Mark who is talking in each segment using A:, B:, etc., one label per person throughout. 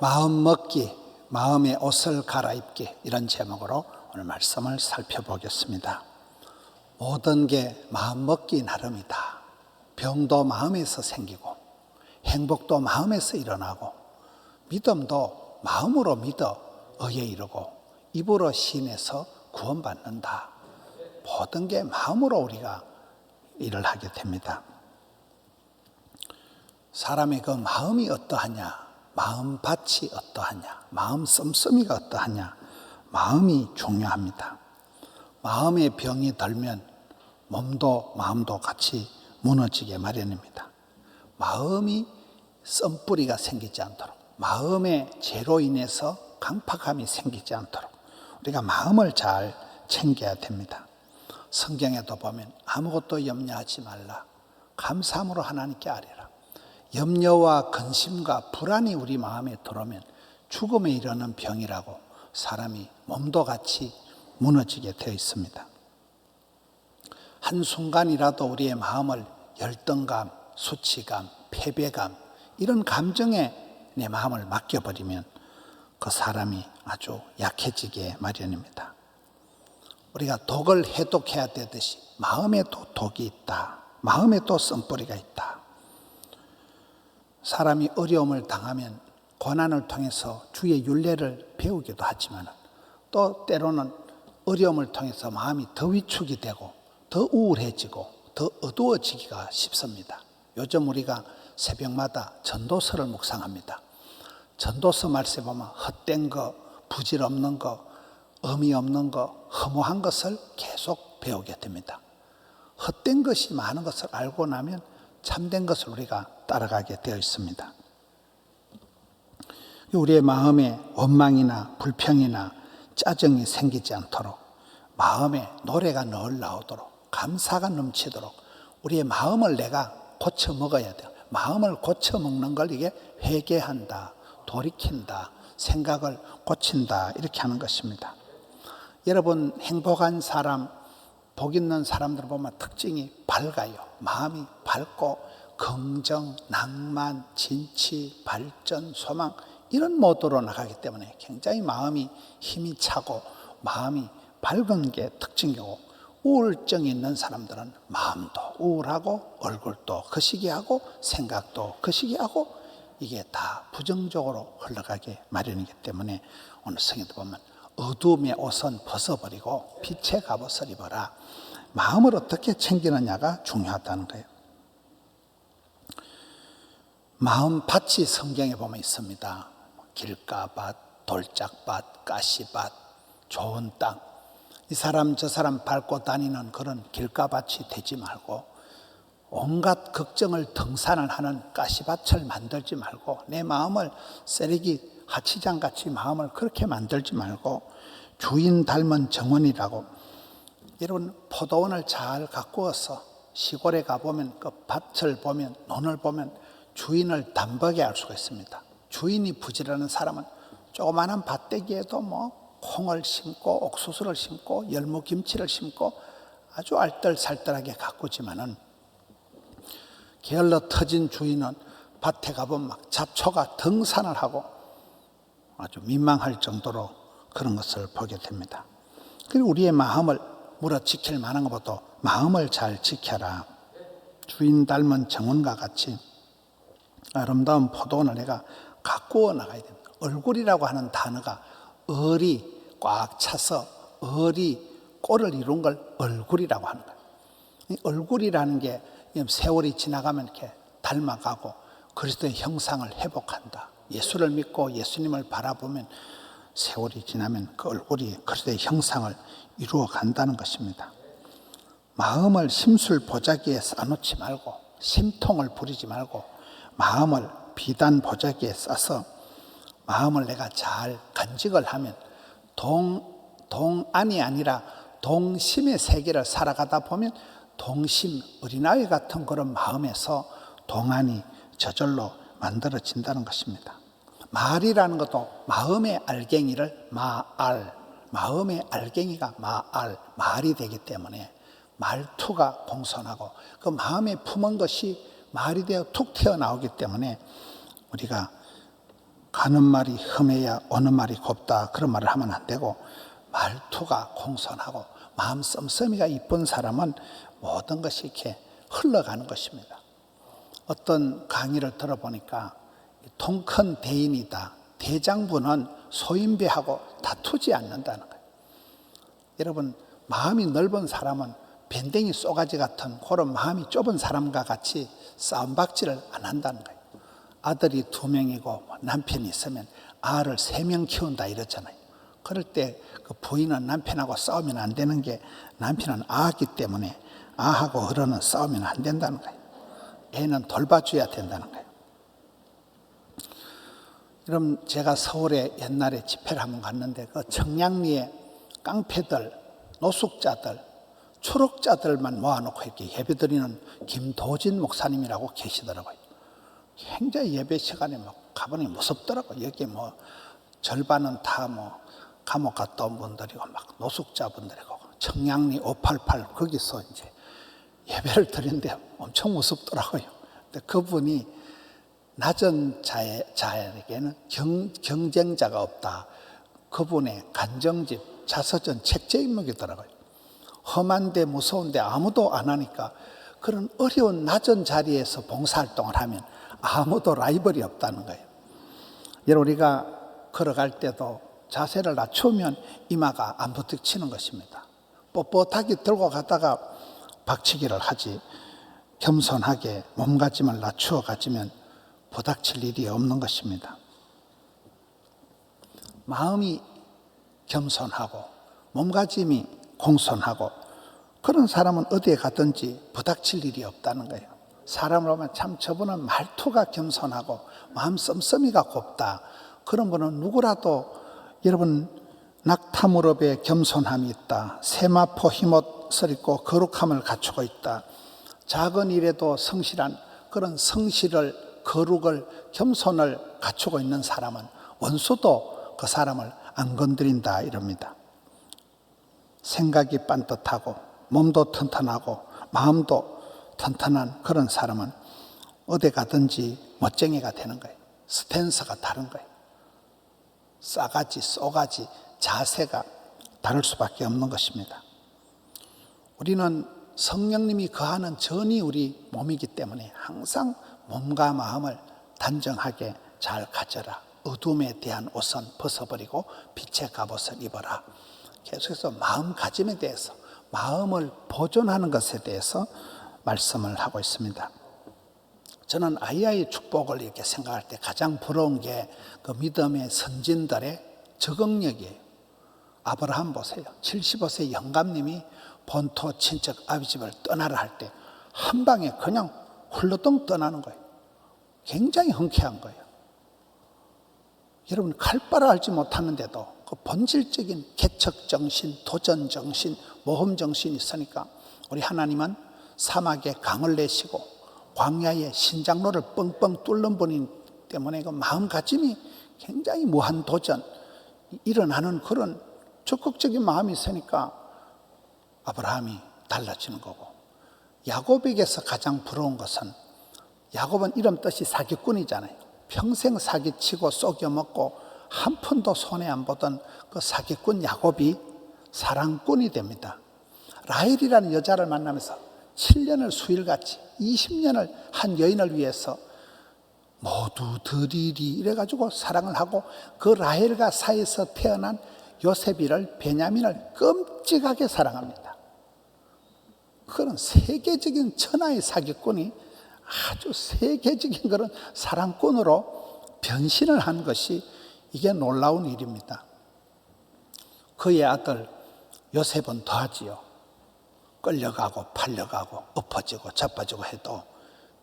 A: 마음 먹기, 마음의 옷을 갈아입기, 이런 제목으로 오늘 말씀을 살펴보겠습니다. 모든 게 마음 먹기 나름이다. 병도 마음에서 생기고 행복도 마음에서 일어나고 믿음도 마음으로 믿어 의에 이르고 입으로 시인해서 구원받는다. 모든 게 마음으로 우리가 일을 하게 됩니다. 사람의 그 마음이 어떠하냐, 마음밭이 어떠하냐, 마음 씀씀이가 어떠하냐, 마음이 중요합니다. 마음의 병이 들면 몸도 마음도 같이 무너지게 마련입니다. 마음이 썸뿌리가 생기지 않도록, 마음의 죄로 인해서 강팍함이 생기지 않도록 우리가 마음을 잘 챙겨야 됩니다. 성경에도 보면 아무것도 염려하지 말라, 감사함으로 하나님께 아뢰라. 염려와 근심과 불안이 우리 마음에 들어오면 죽음에 이르는 병이라고 사람이 몸도 같이 무너지게 되어 있습니다. 한순간이라도 우리의 마음을 열등감, 수치감, 패배감, 이런 감정에 내 마음을 맡겨버리면 그 사람이 아주 약해지게 마련입니다. 우리가 독을 해독해야 되듯이 마음에도 독이 있다. 마음에도 씀뿌리가 있다. 사람이 어려움을 당하면 고난을 통해서 주의 율례를 배우기도 하지만 또 때로는 어려움을 통해서 마음이 더 위축이 되고 더 우울해지고 더 어두워지기가 쉽습니다. 요즘 우리가 새벽마다 전도서를 묵상합니다. 전도서 말씀에 보면 헛된 거, 부질없는 거, 의미 없는 거, 허무한 것을 계속 배우게 됩니다. 헛된 것이 많은 것을 알고 나면 참된 것을 우리가 따라가게 되어 있습니다. 우리의 마음에 원망이나 불평이나 짜증이 생기지 않도록 마음에 노래가 늘 나오도록 감사가 넘치도록 우리의 마음을 내가 고쳐 먹어야 돼요. 마음을 고쳐 먹는 걸 이게 회개한다, 돌이킨다, 생각을 고친다, 이렇게 하는 것입니다. 여러분, 행복한 사람, 복 있는 사람들 보면 특징이 밝아요. 마음이 밝고 긍정, 낭만, 진치, 발전, 소망, 이런 모드로 나가기 때문에 굉장히 마음이 힘이 차고 마음이 밝은 게 특징이고, 우울증이 있는 사람들은 마음도 우울하고 얼굴도 거시기하고 생각도 거시기하고 이게 다 부정적으로 흘러가게 마련이기 때문에 오늘 성경에 보면 어두움의 옷은 벗어버리고 빛의 갑옷을 입어라. 마음을 어떻게 챙기느냐가 중요하다는 거예요. 마음밭이 성경에 보면 있습니다. 길가밭, 돌짝밭, 가시밭, 좋은 땅. 이 사람 저 사람 밟고 다니는 그런 길가밭이 되지 말고 온갖 걱정을 등산을 하는 가시밭을 만들지 말고 내 마음을 쓰레기 하치장같이 마음을 그렇게 만들지 말고 주인 닮은 정원이라고. 여러분, 포도원을 잘 가꾸어서 시골에 가보면 그 밭을 보면, 논을 보면 주인을 단박에 알 수가 있습니다. 주인이 부지런한 사람은 조그마한 밭대기에도 콩을 심고 옥수수를 심고 열무김치를 심고 아주 알뜰살뜰하게 가꾸지만은 게을러 터진 주인은 밭에 가보면 막 잡초가 등산을 하고 아주 민망할 정도로 그런 것을 보게 됩니다. 그리고 우리의 마음을 물어 지킬 만한 것보다 마음을 잘 지켜라. 주인 닮은 정원과 같이 아름다운 포도원을 내가 가꾸어 나가야 됩니다. 얼굴이라고 하는 단어가 얼이 꽉 차서 얼이 꼴을 이룬 걸 얼굴이라고 하는 거예요. 이 얼굴이라는 게 세월이 지나가면 이렇게 닮아가고 그리스도의 형상을 회복한다. 예수를 믿고 예수님을 바라보면 세월이 지나면 그 얼굴이 그리스도의 형상을 이루어 간다는 것입니다. 마음을 심술 보자기에 싸놓지 말고 심통을 부리지 말고 마음을 비단 보자기에 싸서 마음을 내가 잘 간직을 하면 동안이 아니라 동심의 세계를 살아가다 보면 동심, 어린아이 같은 그런 마음에서 동안이 저절로 만들어진다는 것입니다. 말이라는 것도 마음의 알갱이를 마음의 알갱이가 말이 되기 때문에 말투가 공손하고 그 마음에 품은 것이 말이 되어 툭 튀어나오기 때문에 우리가 가는 말이 험해야 오는 말이 곱다, 그런 말을 하면 안 되고, 말투가 공손하고 마음 씀씀이가 이쁜 사람은 모든 것이 이렇게 흘러가는 것입니다. 어떤 강의를 들어보니까 통 큰 대인이다, 대장부는 소인배하고 다투지 않는다는 거예요. 여러분, 마음이 넓은 사람은 밴댕이 쏘가지 같은 그런 마음이 좁은 사람과 같이 싸움박질을 안 한다는 거예요. 아들이 2명이고 남편이 있으면 아를 3명 키운다 이러잖아요. 그럴 때 그 부인은 남편하고 싸우면 안 되는 게, 남편은 아기 때문에 아하고 어른은 싸우면 안 된다는 거예요. 애는 돌봐줘야 된다는 거예요. 그럼 제가 서울에 옛날에 집회를 한번 갔는데, 그 청량리에 깡패들, 노숙자들, 추록자들만 모아놓고 이렇게 예배드리는 김도진 목사님이라고 계시더라고요. 굉장히 예배 시간에 막 가보니 무섭더라고요. 여기 뭐 절반은 다 뭐 감옥 갔다 온 분들이고 막 노숙자분들이고, 청량리 588 거기서 이제 예배를 드리는데 엄청 무섭더라고요. 근데 그분이 낮은 자에게는 경쟁자가 없다. 그분의 간정집, 자서전 책 제목이더라고요. 험한데 무서운데 아무도 안 하니까, 그런 어려운 낮은 자리에서 봉사활동을 하면 아무도 라이벌이 없다는 거예요. 여러분, 우리가 걸어갈 때도 자세를 낮추면 이마가 안 부딪히는 것입니다. 뻣뻣하게 들고 가다가 박치기를 하지, 겸손하게 몸가짐을 낮추어 가지면 부닥칠 일이 없는 것입니다. 마음이 겸손하고 몸가짐이 공손하고 그런 사람은 어디에 가든지 부닥칠 일이 없다는 거예요. 사람을 보면 참 저분은 말투가 겸손하고 마음 씀씀이가 곱다, 그런 분은 누구라도, 여러분, 낙타무릎에 겸손함이 있다, 세마포 힘옷을 입고 거룩함을 갖추고 있다, 작은 일에도 성실한 그런 성실을, 거룩을, 겸손을 갖추고 있는 사람은 원수도 그 사람을 안 건드린다 이럽니다. 생각이 반듯하고 몸도 튼튼하고 마음도 튼튼한 그런 사람은 어디 가든지 멋쟁이가 되는 거예요. 스탠스가 다른 거예요. 싸가지, 쏘가지, 자세가 다를 수밖에 없는 것입니다. 우리는 성령님이 거하는 전이 우리 몸이기 때문에 항상 몸과 마음을 단정하게 잘 가져라. 어둠에 대한 옷은 벗어버리고 빛의 갑옷을 입어라. 계속해서 마음가짐에 대해서, 마음을 보존하는 것에 대해서 말씀을 하고 있습니다. 저는 아이의 축복을 이렇게 생각할 때 가장 부러운 게 그 믿음의 선진들의 적응력이에요. 아브라함 보세요. 75세 영감님이 본토 친척 아비집을 떠나라 할 때 한 방에 그냥 훌러덩 떠나는 거예요. 굉장히 흔쾌한 거예요. 여러분, 갈 바를 알지 못하는데도 그 본질적인 개척정신, 도전정신, 모험정신이 있으니까 우리 하나님은 사막에 강을 내시고 광야에 신장로를 뻥뻥 뚫는 분이기 때문에 그 마음가짐이 굉장히 무한도전 일어나는 그런 적극적인 마음이 있으니까 아브라함이 달라지는 거고, 야곱에게서 가장 부러운 것은, 야곱은 이름 뜻이 사기꾼이잖아요. 평생 사기치고 속여먹고 한 푼도 손해 안 보던 그 사기꾼 야곱이 사랑꾼이 됩니다. 라헬이라는 여자를 만나면서 7년을 수일같이 20년을 한 여인을 위해서 모두 드리리 이래가지고 사랑을 하고, 그 라헬과 사이에서 태어난 요셉이를, 베냐민을 끔찍하게 사랑합니다. 그런 세계적인 천하의 사기꾼이 아주 세계적인 그런 사랑꾼으로 변신을 한 것이, 이게 놀라운 일입니다. 그의 아들 요셉은 더하지요. 끌려가고 팔려가고 엎어지고 자빠지고 해도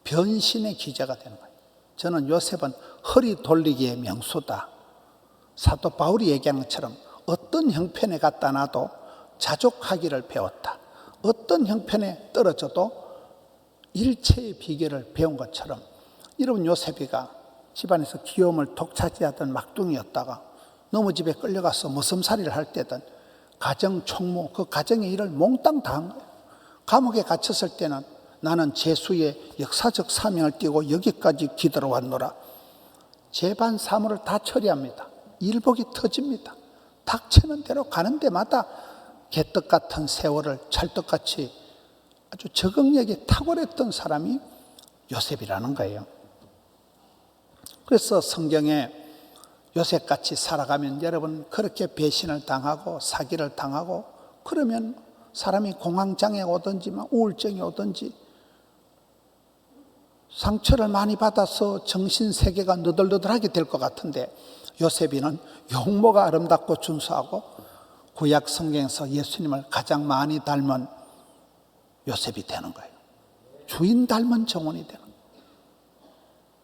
A: 변신의 기자가 되는 거예요. 저는 요셉은 허리 돌리기의 명수다. 사도 바울이 얘기하는 것처럼 어떤 형편에 갖다 놔도 자족하기를 배웠다. 어떤 형편에 떨어져도 일체의 비결을 배운 것처럼, 여러분, 요셉이가 집안에서 귀여움을 독차지하던 막둥이였다가 너무 집에 끌려가서 무슴살이를 할 때든 가정 총무, 그 가정의 일을 몽땅 다 한 거예요. 감옥에 갇혔을 때는 나는 제수의 역사적 사명을 띠고 여기까지 기들어 왔노라. 재반 사무를 다 처리합니다. 일복이 터집니다. 닥치는 대로 가는 데마다 개떡 같은 세월을 찰떡같이 아주 적응력이 탁월했던 사람이 요셉이라는 거예요. 그래서 성경에 요셉같이 살아가면 여러분 그렇게 배신을 당하고 사기를 당하고 그러면 사람이 공황장애가 오든지 우울증이 오든지 상처를 많이 받아서 정신세계가 너덜너덜하게 될 것 같은데 요셉이는 용모가 아름답고 준수하고 구약 성경에서 예수님을 가장 많이 닮은 요셉이 되는 거예요. 주인 닮은 정원이 되는 거예요.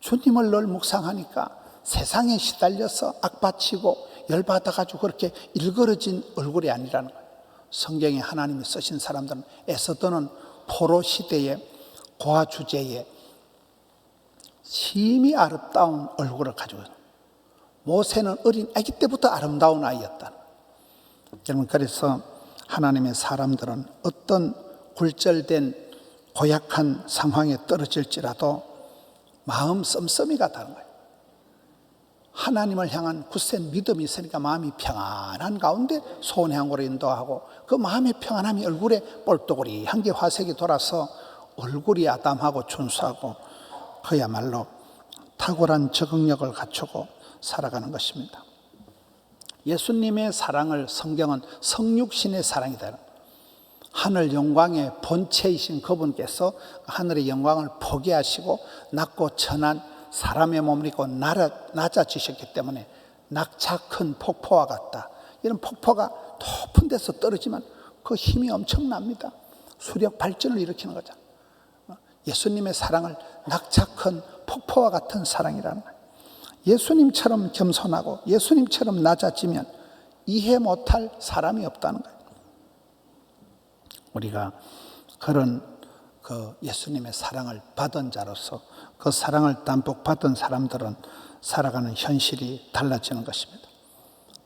A: 주님을 늘 묵상하니까 세상에 시달려서 악받치고 열받아가지고 그렇게 일그러진 얼굴이 아니라는 거예요. 성경에 하나님이 쓰신 사람들은 에스더는 포로 시대의 고아 주제에 심히 아름다운 얼굴을 가지고 있어요. 모세는 어린 아기 때부터 아름다운 아이였다. 여러분, 그래서 하나님의 사람들은 어떤 굴절된 고약한 상황에 떨어질지라도 마음 씀씀이가 다른 거예요. 하나님을 향한 굳센 믿음이 있으니까 마음이 평안한 가운데 소원향으로 인도하고 그 마음의 평안함이 얼굴에 볼또구리 한 개 화색이 돌아서 얼굴이 아담하고 준수하고 그야말로 탁월한 적응력을 갖추고 살아가는 것입니다. 예수님의 사랑을 성경은 성육신의 사랑이다. 하늘 영광의 본체이신 그분께서 하늘의 영광을 포기하시고 낮고 천한 사람의 몸을 입고 낮아지셨기 때문에 낙차 큰 폭포와 같다. 이런 폭포가 높은 데서 떨어지면 그 힘이 엄청납니다. 수력 발전을 일으키는 거죠. 예수님의 사랑을 낙차 큰 폭포와 같은 사랑이라는 거예요. 예수님처럼 겸손하고 예수님처럼 낮아지면 이해 못할 사람이 없다는 거예요. 우리가 그런 그 예수님의 사랑을 받은 자로서 그 사랑을 담뿍 받은 사람들은 살아가는 현실이 달라지는 것입니다.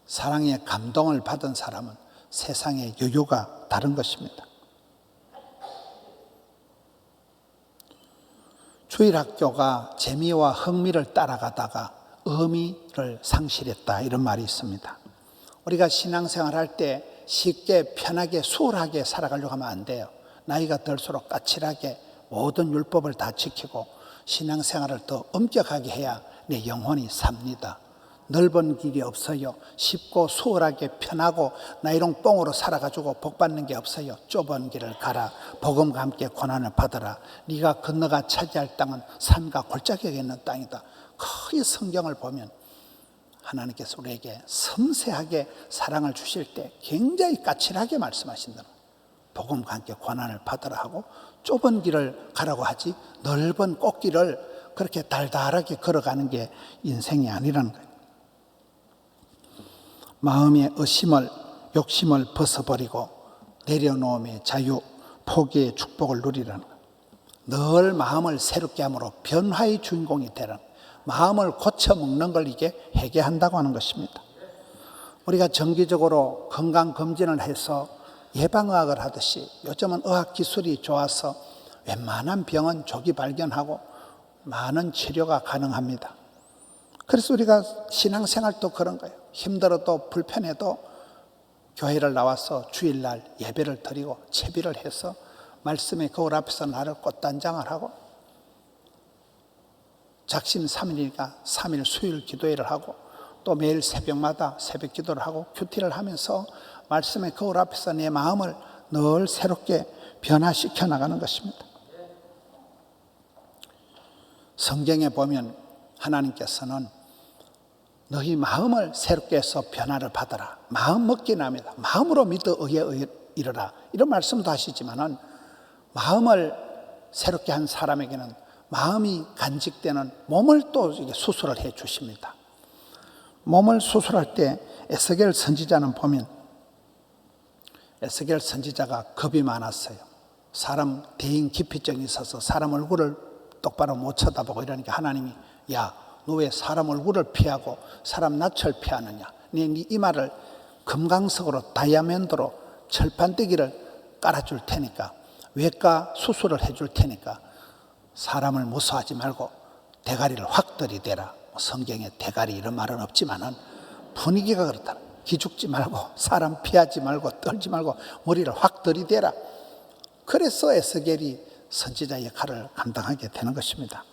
A: 사랑의 감동을 받은 사람은 세상의 여유가 다른 것입니다. 주일학교가 재미와 흥미를 따라가다가 의미를 상실했다, 이런 말이 있습니다. 우리가 신앙생활할 때 쉽게 편하게 수월하게 살아가려고 하면 안 돼요. 나이가 들수록 까칠하게 모든 율법을 다 지키고 신앙생활을 더 엄격하게 해야 내 영혼이 삽니다. 넓은 길이 없어요. 쉽고 수월하게 편하고 나이롱 뽕으로 살아가지고 복받는 게 없어요. 좁은 길을 가라. 복음과 함께 고난을 받아라. 네가 건너가 차지할 땅은 산과 골짜기가 있는 땅이다. 거의 성경을 보면 하나님께서 우리에게 섬세하게 사랑을 주실 때 굉장히 까칠하게 말씀하신다. 복음과 함께 고난을 받으라 하고 좁은 길을 가라고 하지 넓은 꽃길을 그렇게 달달하게 걸어가는 게 인생이 아니라는 거예요. 마음의 의심을 욕심을 벗어버리고 내려놓음의 자유, 포기의 축복을 누리라는 거예요. 늘 마음을 새롭게 함으로 변화의 주인공이 되라는 거예요. 마음을 고쳐먹는 걸 이게 회개한다고 하는 것입니다. 우리가 정기적으로 건강검진을 해서 예방의학을 하듯이 요즘은 의학기술이 좋아서 웬만한 병은 조기 발견하고 많은 치료가 가능합니다. 그래서 우리가 신앙생활도 그런 거예요. 힘들어도 불편해도 교회를 나와서 주일날 예배를 드리고 채비를 해서 말씀의 거울 앞에서 나를 꽃단장을 하고 작심 3일이니까 3일 수요일 기도회를 하고 또 매일 새벽마다 새벽 기도를 하고 큐티를 하면서 말씀의 거울 앞에서 내 마음을 늘 새롭게 변화시켜 나가는 것입니다. 성경에 보면 하나님께서는 너희 마음을 새롭게 해서 변화를 받아라. 마음 먹기는 합니다. 마음으로 믿어 의에 이르라. 이런 말씀도 하시지만은 마음을 새롭게 한 사람에게는 마음이 간직되는 몸을 또 수술을 해 주십니다. 몸을 수술할 때 에스겔 선지자는 보면 에스겔 선지자가 겁이 많았어요. 사람 대인 기피증이 있어서 사람 얼굴을 똑바로 못 쳐다보고 이러니까 하나님이 야, 너 왜 사람 얼굴을 피하고 사람 낯을 피하느냐. 네 이마를 금강석으로 다이아몬드로 철판대기를 깔아줄 테니까 외과 수술을 해줄 테니까 사람을 무서워하지 말고 대가리를 확 들이대라. 성경에 대가리 이런 말은 없지만은 분위기가 그렇다. 기죽지 말고 사람 피하지 말고 떨지 말고 머리를 확 들이대라. 그래서 에스겔이 선지자 역할을 감당하게 되는 것입니다.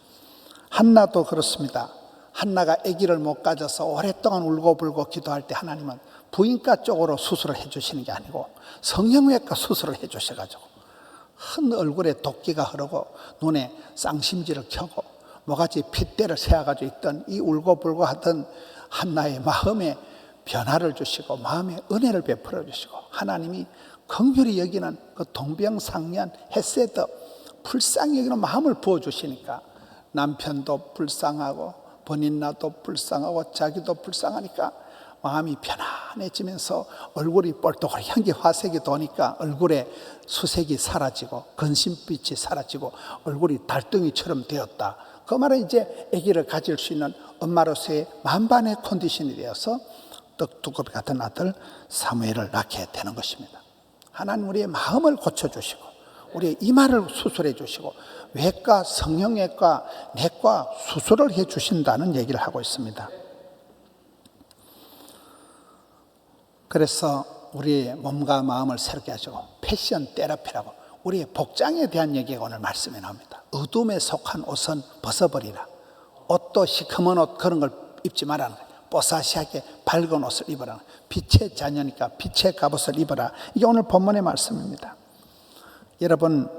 A: 한나도 그렇습니다. 한나가 아기를 못 가져서 오랫동안 울고불고 기도할 때 하나님은 부인과 쪽으로 수술을 해주시는 게 아니고 성형외과 수술을 해주셔가지고 한 얼굴에 도끼가 흐르고 눈에 쌍심지를 켜고 모가지 핏대를 세워가지고 있던 이 울고불고 하던 한나의 마음에 변화를 주시고 마음에 은혜를 베풀어 주시고 하나님이 긍휼히 여기는 그 동병상련 헤세드 불쌍히 여기는 마음을 부어주시니까 남편도 불쌍하고 번인나도 불쌍하고 자기도 불쌍하니까 마음이 편안해지면서 얼굴이 뻘떡 향기 화색이 도니까 얼굴에 수색이 사라지고 근심빛이 사라지고 얼굴이 달덩이처럼 되었다. 그 말은 이제 아기를 가질 수 있는 엄마로서의 만반의 컨디션이 되어서 떡두꺼비 같은 아들 사무엘을 낳게 되는 것입니다. 하나님 우리의 마음을 고쳐주시고 우리의 이마를 수술해 주시고 외과, 성형외과, 내과 수술을 해 주신다는 얘기를 하고 있습니다. 그래서 우리의 몸과 마음을 새롭게 하시고 패션 테라피라고 우리의 복장에 대한 얘기가 오늘 말씀에 나옵니다. 어둠에 속한 옷은 벗어버리라. 옷도 시커먼 옷 그런 걸 입지 말라는 거예요. 뽀사시하게 밝은 옷을 입어라. 빛의 자녀니까 빛의 갑옷을 입어라. 이게 오늘 본문의 말씀입니다. 여러분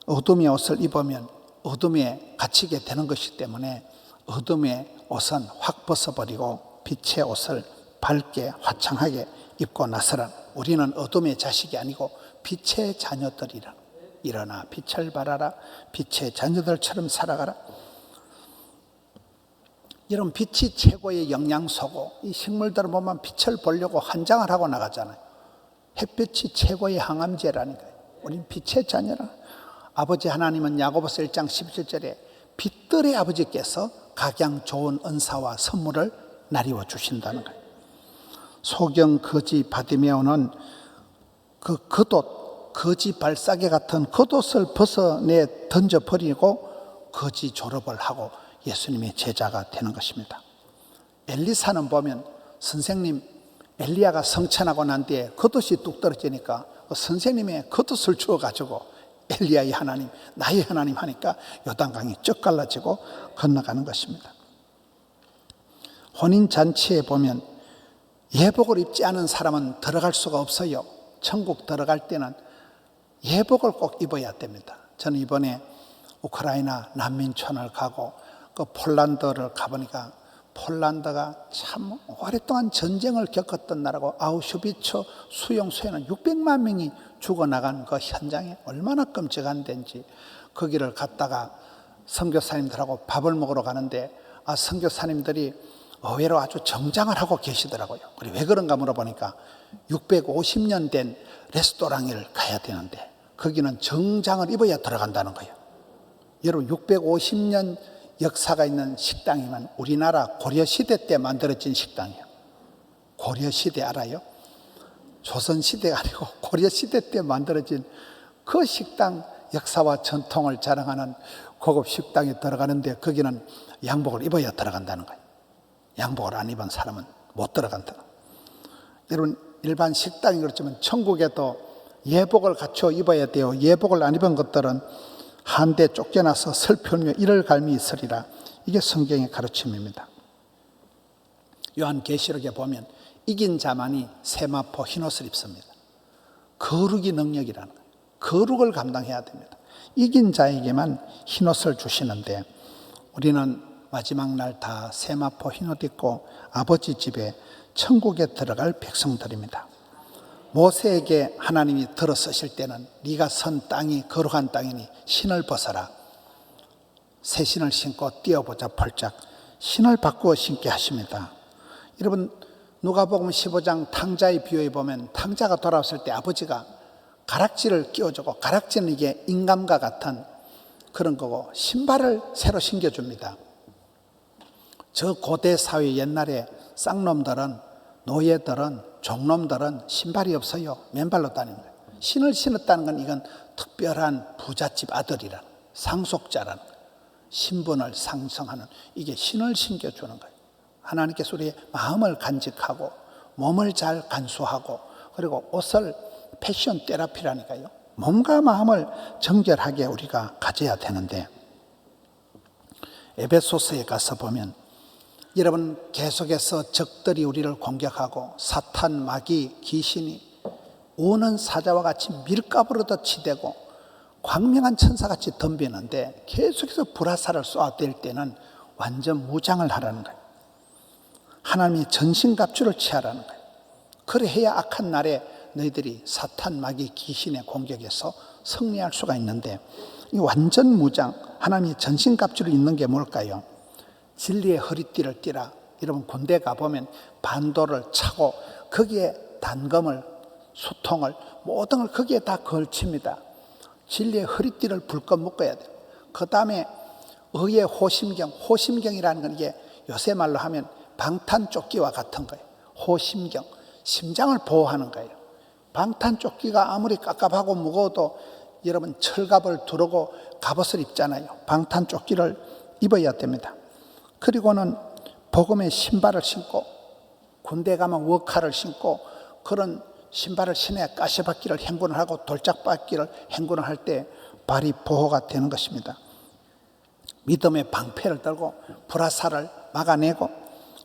A: 어둠의 옷을 입으면 어둠에 갇히게 되는 것이기 때문에 어둠의 옷은 확 벗어버리고 빛의 옷을 밝게 화창하게 입고 나서라. 우리는 어둠의 자식이 아니고 빛의 자녀들이라. 일어나 빛을 발하라. 빛의 자녀들처럼 살아가라. 이런 빛이 최고의 영양소고 이 식물들을 보면 빛을 보려고 환장을 하고 나가잖아요. 햇빛이 최고의 항암제라는 거예요. 우린 빛의 자녀라. 아버지 하나님은 야고보서 1장 17절에 빛들의 아버지께서 각양 좋은 은사와 선물을 나리워 주신다는 거예요. 소경 거지 바디메오는 그 겉옷, 거지 발사계 같은 겉옷을 벗어내 던져버리고 거지 졸업을 하고 예수님의 제자가 되는 것입니다. 엘리사는 보면 선생님 엘리야가 성천하고 난 뒤에 겉옷이 뚝 떨어지니까 선생님의 겉옷을 주어가지고 엘리야의 하나님, 나의 하나님 하니까 요단강이 쩍 갈라지고 건너가는 것입니다. 혼인잔치에 보면 예복을 입지 않은 사람은 들어갈 수가 없어요. 천국 들어갈 때는 예복을 꼭 입어야 됩니다. 저는 이번에 우크라이나 난민촌을 가고 그 폴란드를 가보니까 폴란드가 참 오랫동안 전쟁을 겪었던 나라고 아우슈비츠 수용소에는 600만 명이 죽어나간 그 현장에 얼마나 끔찍한 데인지 거기를 갔다가 선교사님들하고 밥을 먹으러 가는데 선교사님들이 의외로 아주 정장을 하고 계시더라고요. 왜 그런가 물어보니까 650년 된 레스토랑을 가야 되는데 거기는 정장을 입어야 들어간다는 거예요. 여러분 650년 역사가 있는 식당이면 우리나라 고려시대 때 만들어진 식당이에요. 고려시대 알아요? 조선시대가 아니고 고려시대 때 만들어진 그 식당 역사와 전통을 자랑하는 고급 식당에 들어가는데 거기는 양복을 입어야 들어간다는 거예요. 양복을 안 입은 사람은 못 들어간다. 여러분 일반 식당이 그렇지만 천국에도 예복을 갖춰 입어야 돼요. 예복을 안 입은 것들은 한데 쫓겨나서 슬프며 이를 갈미 있으리라. 이게 성경의 가르침입니다. 요한계시록에 보면 이긴 자만이 세마포 흰옷을 입습니다. 거룩이 능력이라는 거예요. 거룩을 감당해야 됩니다. 이긴 자에게만 흰옷을 주시는데 우리는 마지막 날 다 세마포 흰옷 입고 아버지 집에 천국에 들어갈 백성들입니다. 모세에게 하나님이 들어서실 때는 네가 선 땅이 거룩한 땅이니 신을 벗어라. 새 신을 신고 뛰어보자 펄짝. 신을 바꾸어 신게 하십니다. 여러분 누가복음 15장 탕자의 비유에 보면 탕자가 돌아왔을 때 아버지가 가락지를 끼워주고 가락지는 이게 인감과 같은 그런 거고 신발을 새로 신겨줍니다. 저 고대 사회 옛날에 쌍놈들은 노예들은 종놈들은 신발이 없어요. 맨발로 다니는 거예요. 신을 신었다는 건 이건 특별한 부잣집 아들이라는 상속자라는 거예요. 신분을 상승하는, 이게 신을 신겨주는 거예요. 하나님께서 우리의 마음을 간직하고 몸을 잘 간수하고, 그리고 옷을 패션 테라피라니까요. 몸과 마음을 정결하게 우리가 가져야 되는데, 에베소서에 가서 보면 여러분, 계속해서 적들이 우리를 공격하고 사탄, 마귀, 귀신이 우는 사자와 같이 밀가부르듯 치대고 광명한 천사같이 덤비는데, 계속해서 불화살을 쏘아댈 때는 완전 무장을 하라는 거예요. 하나님이 전신갑주를 취하라는 거예요. 그래야 악한 날에 너희들이 사탄, 마귀, 귀신의 공격에서 승리할 수가 있는데, 이 완전 무장, 하나님이 전신갑주를 입는 게 뭘까요? 진리의 허리띠를 띠라. 여러분, 군대 가보면 반도를 차고 거기에 단검을, 수통을, 모든 걸 거기에 다 걸칩니다. 진리의 허리띠를 불끈 묶어야 돼요. 그 다음에 의의 호심경, 호심경이라는 건 이게 요새 말로 하면 방탄조끼와 같은 거예요. 호심경, 심장을 보호하는 거예요. 방탄조끼가 아무리 깝깝하고 무거워도 여러분, 철갑을 두르고 갑옷을 입잖아요. 방탄조끼를 입어야 됩니다. 그리고는 복음의 신발을 신고, 군대 가면 워카를 신고, 그런 신발을 신어야 가시밭길을 행군을 하고 돌짝밭길을 행군을 할 때 발이 보호가 되는 것입니다. 믿음의 방패를 들고 불화살을 막아내고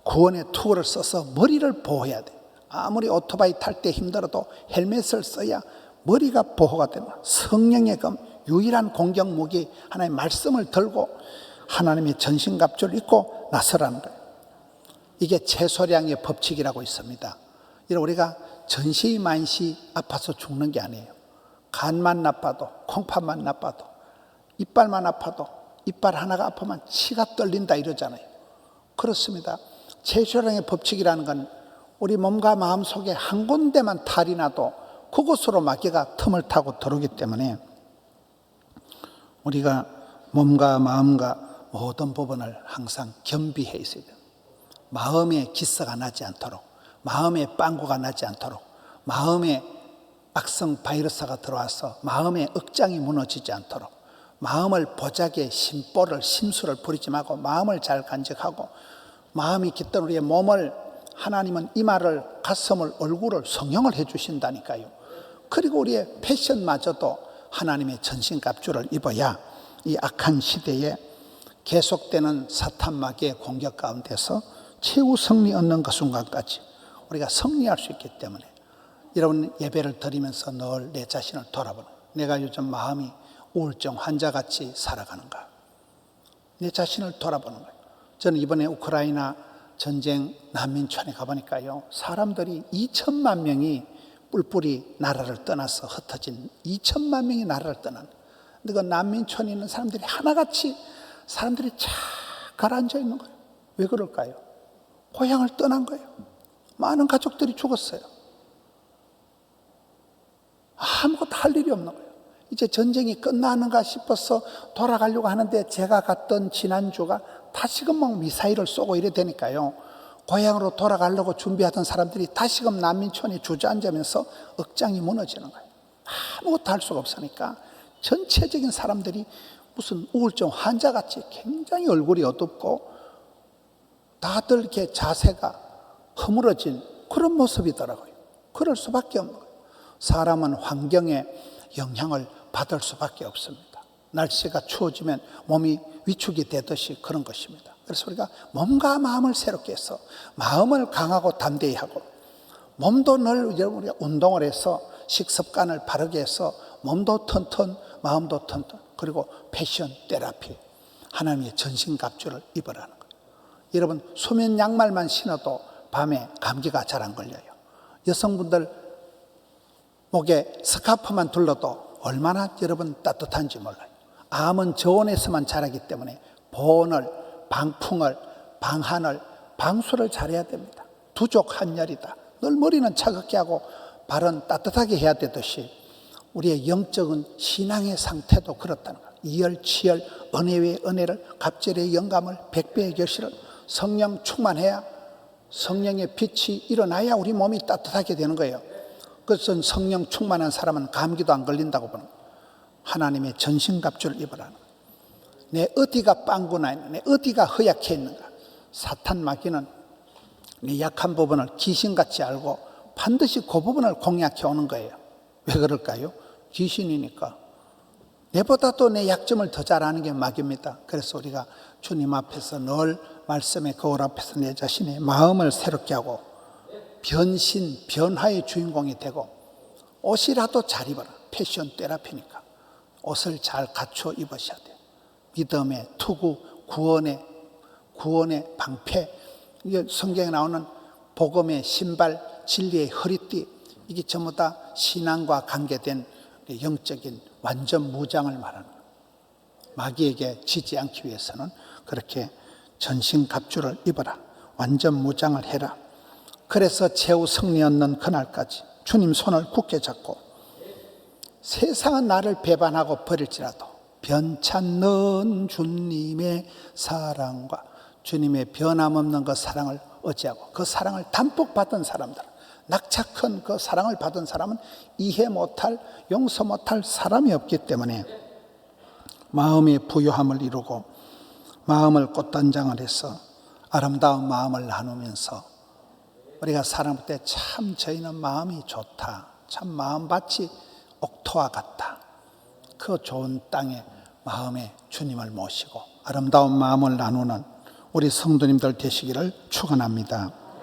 A: 구원의 투구를 써서 머리를 보호해야 돼. 아무리 오토바이 탈 때 힘들어도 헬멧을 써야 머리가 보호가 됩니다. 성령의 검, 유일한 공격 무기 하나님의 말씀을 들고 하나님의 전신갑주를 입고 나서라는 거예요. 이게 채소량의 법칙이라고 있습니다. 우리가 전시 만시 아파서 죽는 게 아니에요. 간만 나빠도, 콩팥만 나빠도, 이빨만 아파도, 이빨 하나가 아프면 치가 떨린다 이러잖아요. 그렇습니다. 채소량의 법칙이라는 건 우리 몸과 마음 속에 한 군데만 탈이 나도 그곳으로 마귀가 틈을 타고 들어오기 때문에 우리가 몸과 마음과 모든 부분을 항상 겸비해 있어야 돼요. 마음에 기스가 나지 않도록, 마음에 빵꾸가 나지 않도록, 마음에 악성 바이러스가 들어와서 마음의 억장이 무너지지 않도록, 마음을 보자기에 심술을 부리지 말고 마음을 잘 간직하고, 마음이 깃든 우리의 몸을, 하나님은 이마를, 가슴을, 얼굴을 성형을 해 주신다니까요. 그리고 우리의 패션마저도 하나님의 전신갑주를 입어야 이 악한 시대에 계속되는 사탄 마귀의 공격 가운데서 최후 승리 얻는 그 순간까지 우리가 승리할 수 있기 때문에, 여러분, 예배를 드리면서 늘 내 자신을 돌아보는, 내가 요즘 마음이 우울증 환자같이 살아가는가, 내 자신을 돌아보는 거예요. 저는 이번에 우크라이나 전쟁 난민촌에 가보니까요, 사람들이 2천만 명이 뿔뿔이 나라를 떠나서 흩어진 2천만 명이 나라를 떠난, 근데 그 난민촌에 있는 사람들이 하나같이 사람들이 쫙 가라앉아 있는 거예요. 왜 그럴까요? 고향을 떠난 거예요. 많은 가족들이 죽었어요. 아무것도 할 일이 없는 거예요. 이제 전쟁이 끝나는가 싶어서 돌아가려고 하는데, 제가 갔던 지난주가 다시금 막 미사일을 쏘고 이래 되니까요, 고향으로 돌아가려고 준비하던 사람들이 다시금 난민촌에 주저앉으면서 억장이 무너지는 거예요. 아무것도 할 수가 없으니까 전체적인 사람들이 무슨 우울증 환자같이 굉장히 얼굴이 어둡고 다들 이렇게 자세가 허물어진 그런 모습이더라고요. 그럴 수밖에 없는 거예요. 사람은 환경에 영향을 받을 수밖에 없습니다. 날씨가 추워지면 몸이 위축이 되듯이 그런 것입니다. 그래서 우리가 몸과 마음을 새롭게 해서 마음을 강하고 담대히 하고, 몸도 늘 우리가 운동을 해서 식습관을 바르게 해서 몸도 튼튼, 마음도 튼튼, 그리고 패션 테라피, 하나님의 전신갑주를 입으라는 거예요. 여러분, 수면 양말만 신어도 밤에 감기가 잘 안 걸려요. 여성분들 목에 스카프만 둘러도 얼마나 여러분 따뜻한지 몰라요. 암은 저온에서만 자라기 때문에 보온을, 방풍을, 방한을, 방수를 잘해야 됩니다. 두족 한열이다. 늘 머리는 차갑게 하고 발은 따뜻하게 해야 되듯이 우리의 영적인 신앙의 상태도 그렇다는 거예요. 이열치열, 은혜 위에 은혜를, 갑절의 영감을, 백배의 결실을, 성령 충만해야, 성령의 빛이 일어나야 우리 몸이 따뜻하게 되는 거예요. 그래서 성령 충만한 사람은 감기도 안 걸린다고 보는 거예요. 하나님의 전신갑주를 입으라는 거예요. 내 어디가 빵꾸나 있는가, 내 어디가 허약해 있는가. 사탄 마귀는 내 약한 부분을 귀신같이 알고 반드시 그 부분을 공략해 오는 거예요. 왜 그럴까요? 귀신이니까. 내보다도 내 약점을 더 잘 아는 게 마귀입니다. 그래서 우리가 주님 앞에서 늘 말씀의 거울 앞에서 내 자신의 마음을 새롭게 하고 변신, 변화의 주인공이 되고 옷이라도 잘 입어라. 패션 테라피니까 옷을 잘 갖춰 입으셔야 돼요. 믿음의 투구, 구원의 방패, 이게 성경에 나오는 복음의 신발, 진리의 허리띠, 이게 전부 다 신앙과 관계된 영적인 완전 무장을 말하는 거예요. 마귀에게 지지 않기 위해서는 그렇게 전신갑주를 입어라. 완전 무장을 해라. 그래서 최후 승리 얻는 그날까지 주님 손을 굳게 잡고 세상은 나를 배반하고 버릴지라도 변찮는 주님의 사랑과 주님의 변함없는 그 사랑을 의지하고 그 사랑을 담뿍 받은 사람들, 낙착한 그 사랑을 받은 사람은 이해 못할, 용서 못할 사람이 없기 때문에 마음의 부유함을 이루고 마음을 꽃단장을 해서 아름다운 마음을 나누면서 우리가 사랑할 때 참 저희는 마음이 좋다, 참 마음밭이 옥토와 같다. 그 좋은 땅에 마음에 주님을 모시고 아름다운 마음을 나누는 우리 성도님들 되시기를 축원합니다.